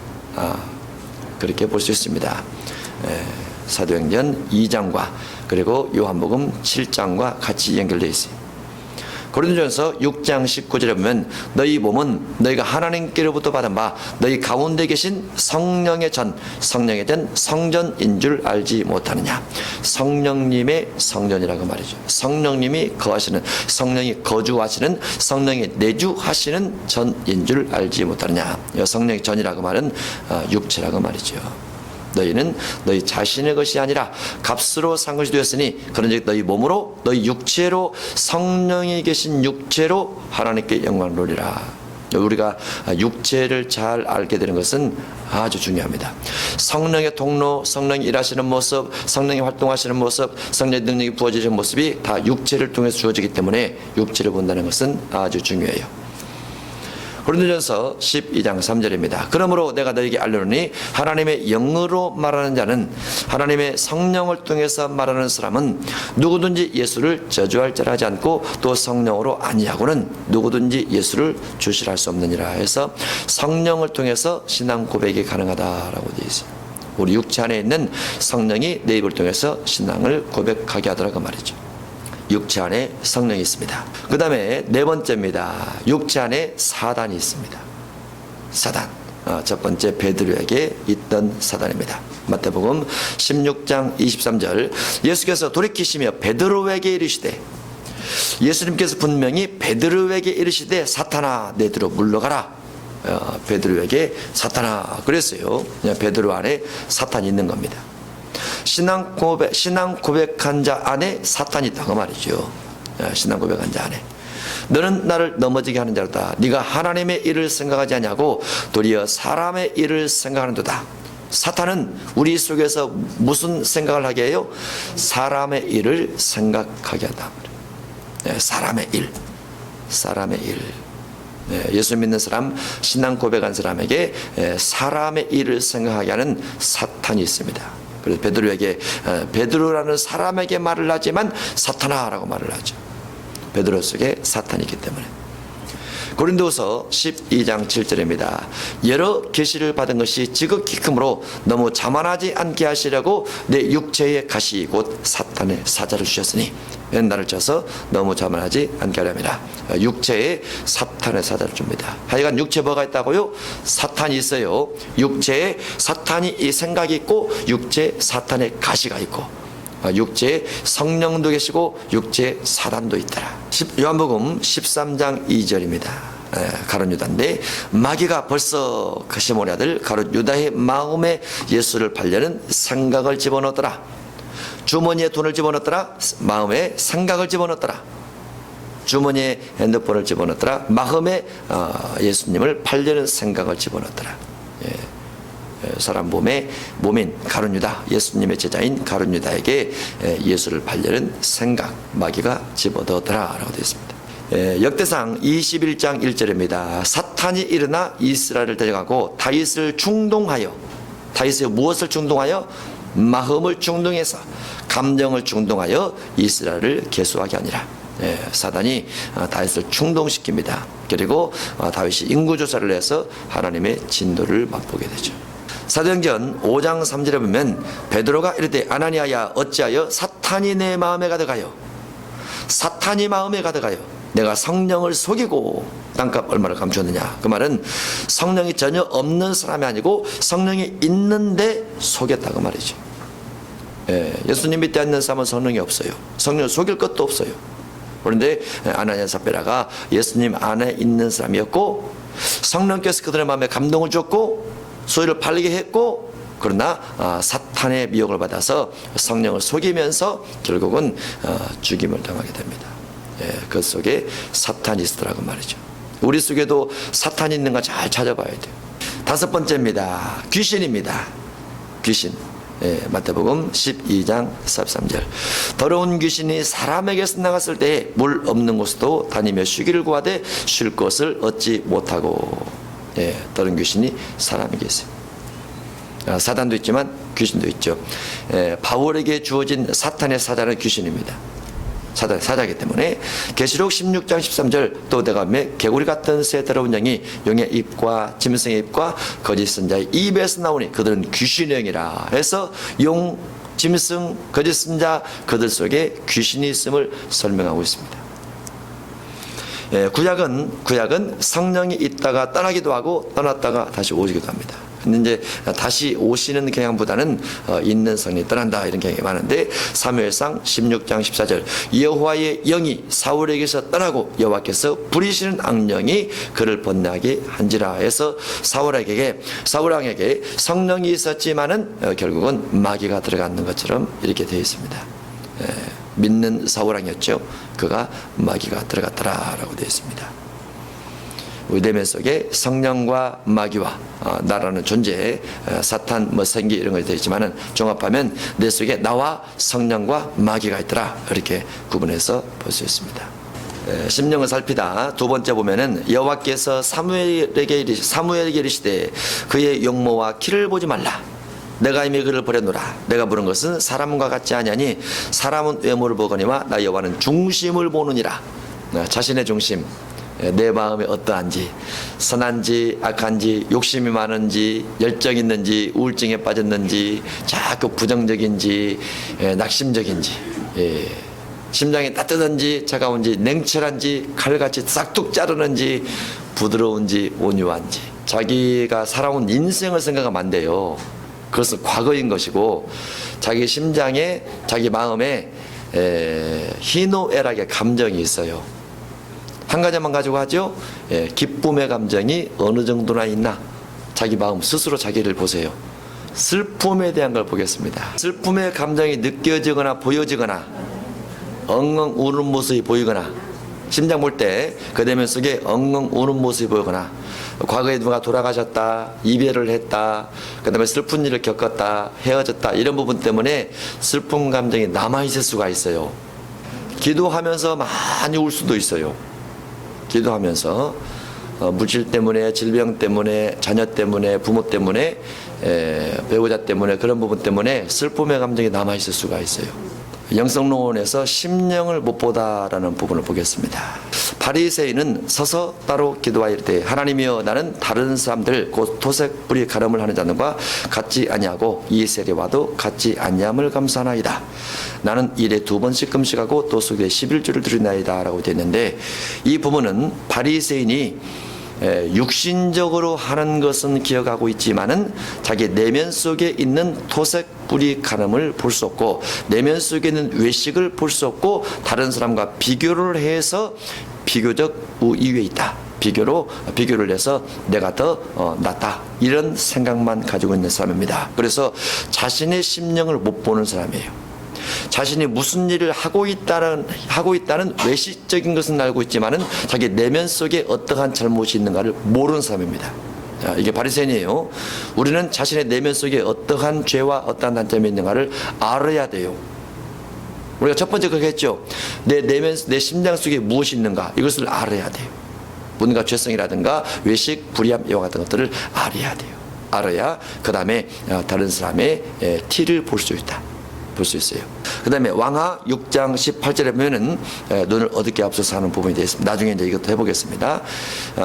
그렇게 볼 수 있습니다. 사도행전 2장과 그리고 요한복음 7장과 같이 연결되어 있어요. 고린도전서 6장 19절에 보면 너희 몸은 너희가 하나님께로부터 받은 바 너희 가운데 계신 성령의 전 성전인 줄 알지 못하느냐. 성령님의 성전이라고 말이죠. 성령님이 거하시는, 성령이 거주하시는, 성령이 내주하시는 전인 줄 알지 못하느냐. 성령의 전이라고 말은 육체라고 말이죠. 너희는 너희 자신의 것이 아니라 값으로 산 것이 되었으니 그런즉 너희 몸으로, 너희 육체로, 성령이 계신 육체로 하나님께 영광을 돌리라. 우리가 육체를 잘 알게 되는 것은 아주 중요합니다. 성령의 통로, 성령이 일하시는 모습, 성령이 활동하시는 모습, 성령의 능력이 부어지는 모습이 다 육체를 통해서 주어지기 때문에 육체를 본다는 것은 아주 중요해요. 고린도전서 12장 3절입니다. 그러므로 내가 너에게 알려노니 하나님의 영으로 말하는 자는, 하나님의 성령을 통해서 말하는 사람은 누구든지 예수를 저주할 자라 하지 않고 또 성령으로 아니하고는 누구든지 예수를 주시할 수 없느니라 해서 성령을 통해서 신앙 고백이 가능하다라고 되어 있어요. 우리 육체 안에 있는 성령이 내 입을 통해서 신앙을 고백하게 하더라고 말이죠. 육체 안에 성령이 있습니다. 그 다음에 네 번째입니다. 육체 안에 사단이 있습니다. 사단. 첫 번째 베드로에게 있던 사단입니다. 마태복음 16장 23절 예수께서 돌이키시며 베드로에게 이르시되, 예수님께서 분명히 베드로에게 이르시되 사탄아 내 뒤로 물러가라. 베드로에게 사탄아 그랬어요. 베드로 안에 사탄이 있는 겁니다. 신앙 고백한 자 안에 사탄이 있다고 말이죠. 신앙 고백한 자 안에. 너는 나를 넘어지게 하는 자로다. 네가 하나님의 일을 생각하지 아니하고 도리어 사람의 일을 생각하는도다. 사탄은 우리 속에서 무슨 생각을 하게 해요? 사람의 일을 생각하게 한다. 네, 사람의 일. 네, 예수 믿는 사람, 신앙 고백한 사람에게 사람의 일을 생각하게 하는 사탄이 있습니다. 그래서 베드로에게, 베드로라는 사람에게 말을 하지만 사탄아라고 말을 하죠. 베드로 속에 사탄이 있기 때문에. 고린도서 12장 7절입니다. 여러 계시를 받은 것이 지극히 크므로 너무 자만하지 않게 하시려고 내 육체의 가시 곧 사탄의 사자를 주셨으니 나를 쳐서 너무 자만하지 않게 하렵니다. 육체에 사탄의 사자를 줍니다. 하여간 육체에 뭐가 있다고요? 사탄이 있어요. 육체에 사탄이 이 생각이 있고 육체에 사탄의 가시가 있고 육체에 성령도 계시고 육체에 사단도 있더라. 요한복음 13장 2절입니다. 가룟 유다인데 마귀가 벌써 그 시몬의 아들 가룟 유다의 마음에 예수를 팔려는 생각을 집어넣었더라. 주머니에 돈을 집어넣었더라. 마음에 생각을 집어넣었더라. 주머니에 핸드폰을 집어넣었더라. 마음에 예수님을 팔려는 생각을 집어넣었더라. 사람 몸인 가룟 유다, 예수님의 제자인 가룟 유다에게 예수를 팔려는 생각, 마귀가 집어넣었더라라고 되어 있습니다. 역대상 21장 1절입니다. 사탄이 일어나 이스라엘을 데려가고 다윗을 충동하여, 다윗의 무엇을 충동하여? 마음을 충동해서, 감정을 충동하여 이스라엘을 계수하게 하니라. 사단이 다윗을 충동시킵니다. 그리고 다윗이 인구조사를 해서 하나님의 진도를 맛보게 되죠. 사도행전 5장 3절에 보면 베드로가 이르되 아나니아야 어찌하여 사탄이 내 마음에 가득하여, 사탄이 마음에 가득하여 내가 성령을 속이고 땅값 얼마를 감추었느냐. 그 말은 성령이 전혀 없는 사람이 아니고 성령이 있는데 속였다고 말이죠. 예수님 믿지 않는 사람은 성령이 없어요. 성령을 속일 것도 없어요. 그런데 아나니아 삽비라가 예수님 안에 있는 사람이었고 성령께서 그들의 마음에 감동을 줬고 소유를 팔리게 했고, 그러나 사탄의 미혹을 받아서 성령을 속이면서 결국은 죽임을 당하게 됩니다. 그 속에 사탄이 있더라고 말이죠. 우리 속에도 사탄이 있는가 잘 찾아봐야 돼요. 다섯 번째입니다. 귀신입니다. 귀신. 마태복음 12장 43절. 더러운 귀신이 사람에게서 나갔을 때 물 없는 곳에도 다니며 쉬기를 구하되 쉴 곳을 얻지 못하고. 더러운 귀신이 사람에게 있어요. 사단도 있지만 귀신도 있죠. 바울에게 주어진 사탄의 사자는 귀신입니다. 사자이기 때문에 계시록 16장 13절 또 내가 개구리 같은 새 더러운 영이 용의 입과 짐승의 입과 거짓 선자의 입에서 나오니 그들은 귀신의 영이라 해서 용, 짐승, 거짓 선자 그들 속에 귀신이 있음을 설명하고 있습니다. 구약은 성령이 있다가 떠나기도 하고 떠났다가 다시 오기도 합니다. 근데 이제 다시 오시는 경향보다는 있는 성령이 떠난다 이런 경향이 많은데 사무엘상 16장 14절 여호와의 영이 사울에게서 떠나고 여호와께서 부리시는 악령이 그를 번뇌하게 한지라 해서 사울 왕에게 성령이 있었지만은 결국은 마귀가 들어가는 것처럼 이렇게 되어 있습니다. 믿는 사울 왕이었죠. 그가 마귀가 들어갔더라라고 되어 있습니다. 우리 내면 속에 성령과 마귀와 나라는 존재, 사탄, 생기 이런 것이 되어 있지만은 종합하면 내 속에 나와 성령과 마귀가 있더라 이렇게 구분해서 볼 수 있습니다. 심령을 살피다 두 번째 보면은 여호와께서 사무엘에게 이르시되 그의 용모와 키를 보지 말라. 내가 이미 그를 버려놓으라. 내가 부른 것은 사람과 같지 아니하니 사람은 외모를 보거니와 나 여호와는 중심을 보느니라. 자신의 중심, 내 마음이 어떠한지, 선한지 악한지, 욕심이 많은지, 열정 있는지, 우울증에 빠졌는지, 자꾸 부정적인지, 낙심적인지, 심장이 따뜻한지 차가운지, 냉철한지, 칼같이 싹둑 자르는지, 부드러운지 온유한지, 자기가 살아온 인생을 생각하면 안 돼요. 그것은 과거인 것이고 자기 심장에, 자기 마음에 희노애락의 감정이 있어요. 한 가지만 가지고 하죠. 기쁨의 감정이 어느 정도나 있나. 자기 마음 스스로 자기를 보세요. 슬픔에 대한 걸 보겠습니다. 슬픔의 감정이 느껴지거나 보여지거나 엉엉 우는 모습이 보이거나 심장 볼 때 그 내면 속에 엉엉 우는 모습이 보이거나 과거에 누가 돌아가셨다, 이별을 했다, 그 다음에 슬픈 일을 겪었다, 헤어졌다, 이런 부분 때문에 슬픈 감정이 남아있을 수가 있어요. 기도하면서 많이 울 수도 있어요. 기도하면서 물질 때문에, 질병 때문에, 자녀 때문에, 부모 때문에, 배우자 때문에, 그런 부분 때문에 슬픔의 감정이 남아있을 수가 있어요. 영성론에서 심령을 못 보다라는 부분을 보겠습니다. 바리새인은 서서 따로 기도하여 이르되 하나님이여 나는 다른 사람들 곧 토색 뿌리 가름을 하는 자들과 같지 아니하고 이 세례와도 같지 아니함을 감사하나이다. 나는 일에 2번씩 금식하고 또 속에 11주를 드리나이다 라고 되어 있는데, 이 부분은 바리새인이 육신적으로 하는 것은 기억하고 있지만은 자기 내면 속에 있는 토색 뿌리 가름을 볼 수 없고, 내면 속에 있는 외식을 볼 수 없고, 다른 사람과 비교를 해서 비교적 우위에 있다, 비교를 해서 내가 더 낫다, 이런 생각만 가지고 있는 사람입니다. 그래서 자신의 심령을 못 보는 사람이에요. 자신이 무슨 일을 하고 있다는 외식적인 것은 알고 있지만은 자기 내면 속에 어떠한 잘못이 있는가를 모르는 사람입니다. 자, 이게 바리새인이에요. 우리는 자신의 내면 속에 어떠한 죄와 어떠한 단점이 있는가를 알아야 돼요. 우리가 첫 번째 그렇게 했죠. 내 심장 속에 무엇이 있는가, 이것을 알아야 돼요. 뭔가 죄성이라든가 외식, 불의함, 이와 같은 것들을 알아야 돼요. 알아야 그 다음에 다른 사람의 티를 볼 수 있다, 볼 수 있어요. 그 다음에 왕하 6장 18절에 보면은 눈을 어둡게 앞서서 하는 부분이 되어 있습니다. 나중에 이제 이것도 해보겠습니다.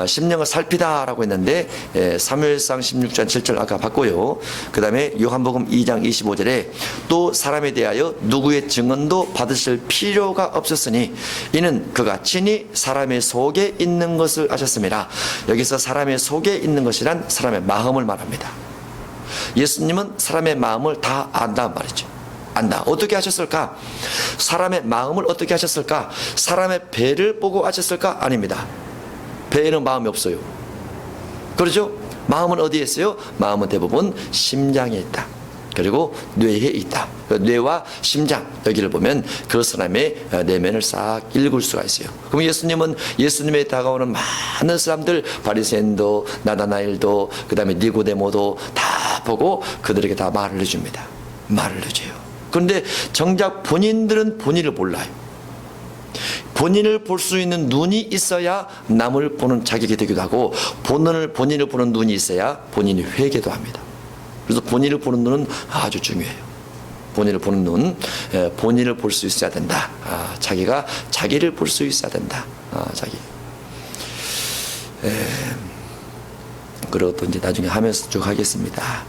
심령을 살피다 라고 했는데 사무엘상 16장 7절 아까 봤고요. 그 다음에 요한복음 2장 25절에 또 사람에 대하여 누구의 증언도 받으실 필요가 없었으니 이는 그가 친히 사람의 속에 있는 것을 아셨습니다. 여기서 사람의 속에 있는 것이란 사람의 마음을 말합니다. 예수님은 사람의 마음을 다 안다 말이죠. 안다. 어떻게 하셨을까? 사람의 마음을 어떻게 하셨을까? 사람의 배를 보고 하셨을까? 아닙니다. 배에는 마음이 없어요. 그렇죠? 마음은 어디에 있어요? 마음은 대부분 심장에 있다. 그리고 뇌에 있다. 뇌와 심장, 여기를 보면 그 사람의 내면을 싹 읽을 수가 있어요. 그럼 예수님은 예수님에 다가오는 많은 사람들, 바리새인도 나다나엘도 그 다음에 니고데모도 다 보고 그들에게 다 말을 해줍니다. 말을 해줘요. 그런데 정작 본인들은 본인을 몰라요. 본인을 볼 수 있는 눈이 있어야 남을 보는 자격이 되기도 하고, 본인을 보는 눈이 있어야 본인이 회개도 합니다. 그래서 본인을 보는 눈은 아주 중요해요. 본인을 보는 눈, 본인을 볼 수 있어야 된다. 자기가 자기를 볼 수 있어야 된다. 자기. 그리고 또 이제 나중에 하면서 쭉 하겠습니다.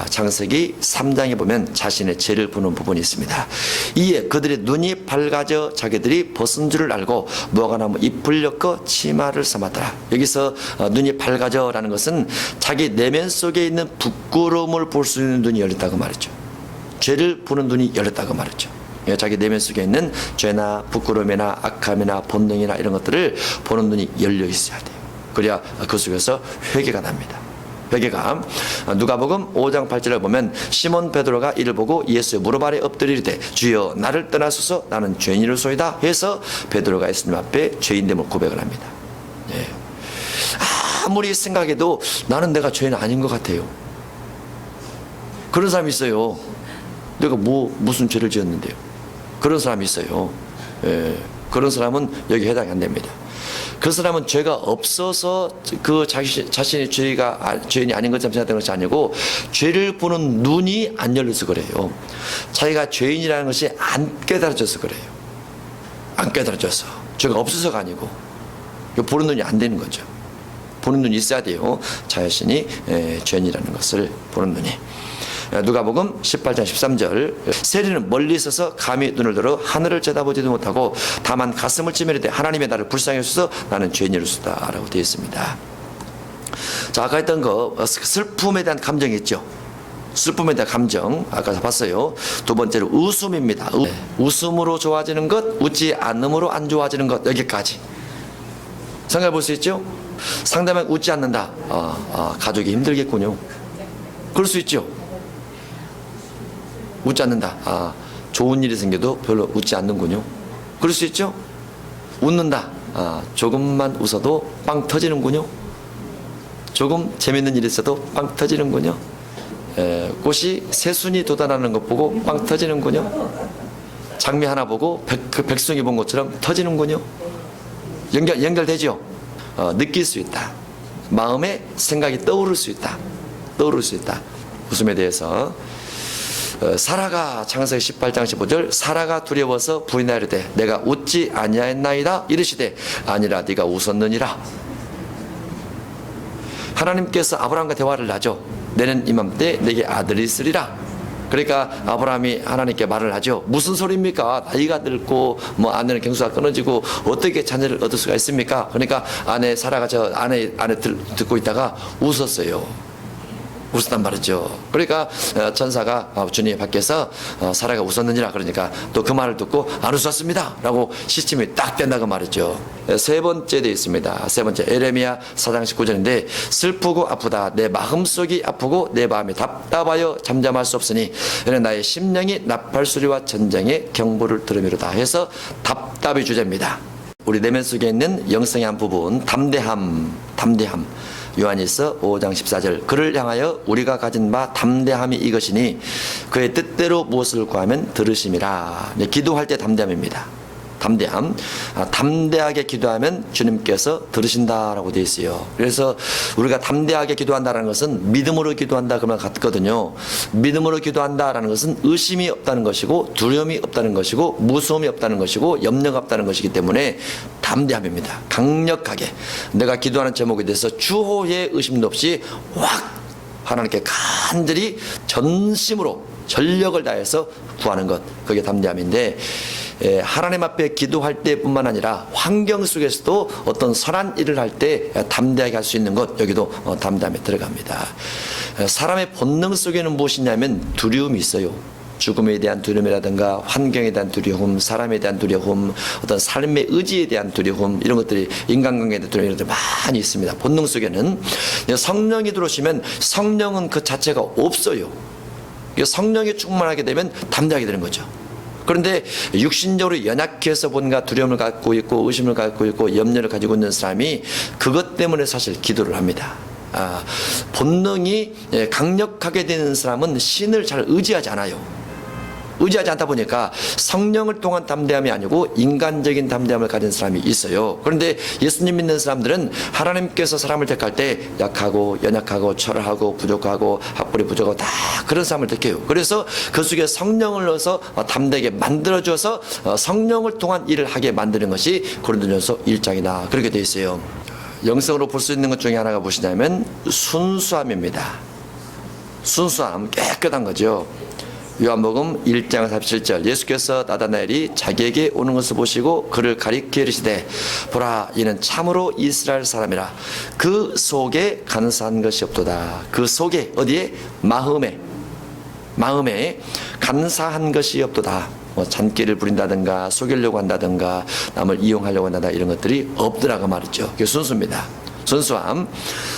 창세기 3장에 보면 자신의 죄를 보는 부분이 있습니다. 이에 그들의 눈이 밝아져 자기들이 벗은 줄을 알고 무화과나무 잎을 엮어 치마를 삼았더라. 여기서 눈이 밝아져라는 것은 자기 내면 속에 있는 부끄러움을 볼 수 있는 눈이 열렸다고 말이죠. 죄를 보는 눈이 열렸다고 말이죠. 자기 내면 속에 있는 죄나 부끄러움이나 악함이나 본능이나 이런 것들을 보는 눈이 열려 있어야 돼요. 그래야 그 속에서 회개가 납니다. 회개가. 누가복음 5장 8절을 보면 시몬 베드로가 이를 보고 예수의 무릎 아래 엎드리되 주여 나를 떠나소서 나는 죄인이로소이다 해서 베드로가 예수님 앞에 죄인됨을 고백을 합니다. 아무리 생각해도 나는 내가 죄인 아닌 것 같아요. 그런 사람이 있어요. 내가 무슨 죄를 지었는데요. 그런 사람이 있어요. 그런 사람은 여기 해당이 안 됩니다. 그 사람은 죄가 없어서 그 자신의 죄인이 아닌 것처럼 생각하는 것이 아니고, 죄를 보는 눈이 안 열려서 그래요. 자기가 죄인이라는 것이 안 깨달아져서 그래요. 안 깨달아져서. 죄가 없어서가 아니고 보는 눈이 안 되는 거죠. 보는 눈이 있어야 돼요. 자신이 죄인이라는 것을 보는 눈이. 누가복음 18장 13절 세리는 멀리 있어서 감히 눈을 들어 하늘을 쳐다보지도 못하고 다만 가슴을 치밀으되 하나님의 나를 불쌍히 여기소서 나는 죄인이로소이다 라고 되어 있습니다. 자, 아까 했던 거 슬픔에 대한 감정이 있죠. 슬픔에 대한 감정 아까 봤어요. 두 번째로 웃음입니다. 웃음으로 좋아지는 것, 웃지 않음으로 안 좋아지는 것, 여기까지 생각해 볼 수 있죠. 상대방 웃지 않는다. 가족이 힘들겠군요. 그럴 수 있죠. 웃지 않는다. 좋은 일이 생겨도 별로 웃지 않는군요. 그럴 수 있죠. 웃는다. 조금만 웃어도 빵 터지는군요. 조금 재밌는 일이 있어도 빵 터지는군요. 꽃이 새순이 돋아나는 것 보고 빵 터지는군요. 장미 하나 보고 그 백송이 본 것처럼 터지는군요. 연결되죠. 느낄 수 있다. 마음에 생각이 떠오를 수 있다. 웃음에 대해서 사라가 창세기 18장 15절 사라가 두려워서 부인하려되 내가 웃지 아니하였나이다 이르시되 아니라 네가 웃었느니라. 하나님께서 아브라함과 대화를 하죠. 내는 이맘때 내게 아들이 있으리라. 그러니까 아브라함이 하나님께 말을 하죠. 무슨 소리입니까? 나이가 늙고 아내는 경수가 끊어지고 어떻게 자녀를 얻을 수가 있습니까? 그러니까 아내 사라가 저 아내 듣고 있다가 웃었어요. 웃었단 말이죠. 그러니까 천사가 주님 밖에서 사라가 웃었느니라 그러니까 또 그 말을 듣고 안 웃었습니다 라고 시침이 딱 된다고 말이죠. 세 번째 되어 있습니다. 세 번째 에레미야 4장 19절인데 슬프고 아프다 내 마음속이 아프고 내 마음이 답답하여 잠잠할 수 없으니 이는 나의 심령이 나팔소리와 전쟁의 경보를 들으미로다 해서 답답이 주제입니다. 우리 내면 속에 있는 영성의 한 부분 담대함 요한일서 5장 14절 그를 향하여 우리가 가진 바 담대함이 이것이니 그의 뜻대로 무엇을 구하면 들으심이라. 기도할 때 담대함입니다. 담대하게 기도하면 주님께서 들으신다라고 되어 있어요. 그래서 우리가 담대하게 기도한다는 것은 믿음으로 기도한다 그말 같거든요. 믿음으로 기도한다라는 것은 의심이 없다는 것이고 두려움이 없다는 것이고 무서움이 없다는 것이고 염려가 없다는 것이기 때문에 담대함입니다. 강력하게 내가 기도하는 제목에 대해서 주호의 의심도 없이 확 하나님께 간절히 전심으로 전력을 다해서 구하는 것, 그게 담대함인데 하나님 앞에 기도할 때뿐만 아니라 환경 속에서도 어떤 선한 일을 할 때 담대하게 할 수 있는 것, 여기도 담대함에 들어갑니다. 사람의 본능 속에는 무엇이냐면 두려움이 있어요. 죽음에 대한 두려움이라든가 환경에 대한 두려움, 사람에 대한 두려움, 어떤 삶의 의지에 대한 두려움, 이런 것들이 인간관계에 대한 두려움 이런 것들이 많이 있습니다. 본능 속에는. 성령이 들어오시면 성령은 그 자체가 없어요. 성령이 충만하게 되면 담대하게 되는 거죠. 그런데 육신적으로 연약해서 뭔가 두려움을 갖고 있고 의심을 갖고 있고 염려를 가지고 있는 사람이 그것 때문에 사실 기도를 합니다. 본능이 강력하게 되는 사람은 신을 잘 의지하지 않아요. 의지하지 않다 보니까 성령을 통한 담대함이 아니고 인간적인 담대함을 가진 사람이 있어요. 그런데 예수님 믿는 사람들은 하나님께서 사람을 택할 때 약하고 연약하고 초라하고 부족하고 학벌이 부족하고 다 그런 사람을 택해요. 그래서 그 속에 성령을 넣어서 담대하게 만들어줘서 성령을 통한 일을 하게 만드는 것이 고린도전서 1장이다. 그렇게 되어 있어요. 영성으로 볼 수 있는 것 중에 하나가 무엇이냐면 순수함입니다. 순수함, 깨끗한 거죠. 요한복음 1장 47절 예수께서 나다나엘이 자기에게 오는 것을 보시고 그를 가리켜 이르시되 보라 이는 참으로 이스라엘 사람이라 그 속에 간사한 것이 없도다. 그 속에 어디에? 마음에 간사한 것이 없도다. 잔기를 부린다든가 속이려고 한다든가 남을 이용하려고 한다든가 이런 것들이 없더라고 말이죠. 그게 순수입니다. 순수함.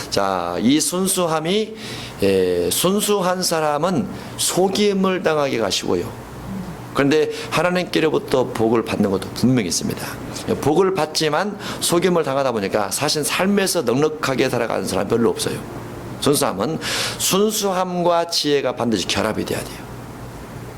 자, 이 순수함이 순수한 사람은 속임을 당하기가 쉬워요. 그런데 하나님께로부터 복을 받는 것도 분명히 있습니다. 복을 받지만 속임을 당하다 보니까 사실 삶에서 넉넉하게 살아가는 사람 별로 없어요. 순수함은 순수함과 지혜가 반드시 결합이 돼야 돼요.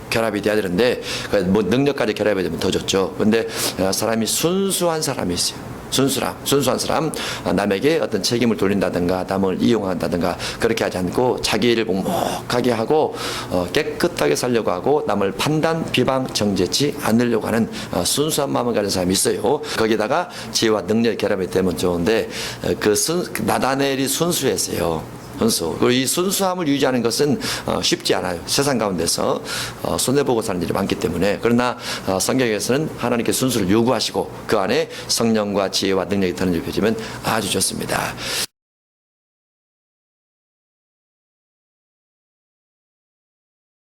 결합이 돼야 되는데 능력까지 결합이 되면 더 좋죠. 그런데 사람이 순수한 사람이 있어요. 순수한 사람, 남에게 어떤 책임을 돌린다든가 남을 이용한다든가 그렇게 하지 않고 자기 일을 묵묵하게 하고 깨끗하게 살려고 하고 남을 판단, 비방, 정죄치 않으려고 하는 순수한 마음을 가진 사람이 있어요. 거기다가 지혜와 능력이 결합이 되면 좋은데 나다나엘이 순수했어요. 그리고 이 순수함을 유지하는 것은 쉽지 않아요. 세상 가운데서 손해보고 사는 일이 많기 때문에. 그러나 성경에서는 하나님께 순수를 요구하시고 그 안에 성령과 지혜와 능력이 드는 일 펴지면 아주 좋습니다.